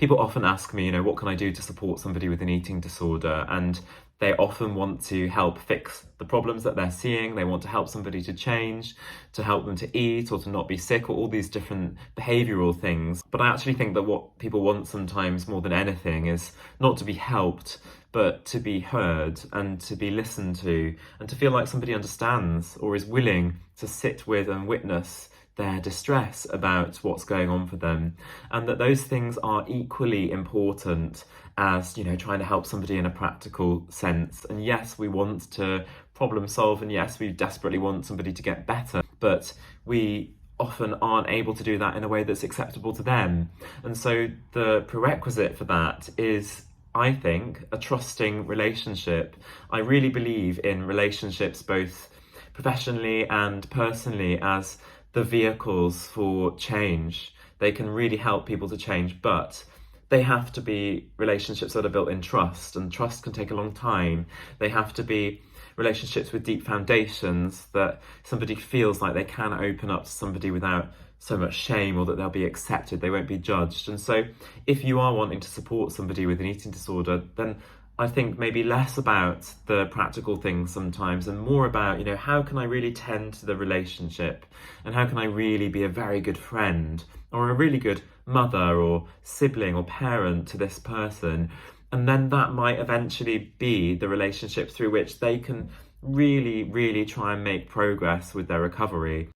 People often ask me, what can I do to support somebody with an eating disorder? And they often want to help fix the problems that they're seeing. They want to help somebody to change, to help them to eat or to not be sick, or all these different behavioural things. But I actually think that what people want sometimes more than anything is not to be helped, but to be heard and to be listened to, and to feel like somebody understands or is willing to sit with and witness their distress about what's going on for them, and that those things are equally important as trying to help somebody in a practical sense. And yes, we want to problem solve, and yes, we desperately want somebody to get better, but we often aren't able to do that in a way that's acceptable to them. And so the prerequisite for that is, I think, a trusting relationship. I really believe in relationships, both professionally and personally, as the vehicles for change. They can really help people to change, but they have to be relationships that are built in trust, and trust can take a long time. They have to be relationships with deep foundations, that somebody feels like they can open up to somebody without so much shame, or that they'll be accepted, they won't be judged. And so if you are wanting to support somebody with an eating disorder, then I think maybe less about the practical things sometimes, and more about, how can I really tend to the relationship, and how can I really be a very good friend or a really good mother or sibling or parent to this person. And then that might eventually be the relationship through which they can really, really try and make progress with their recovery.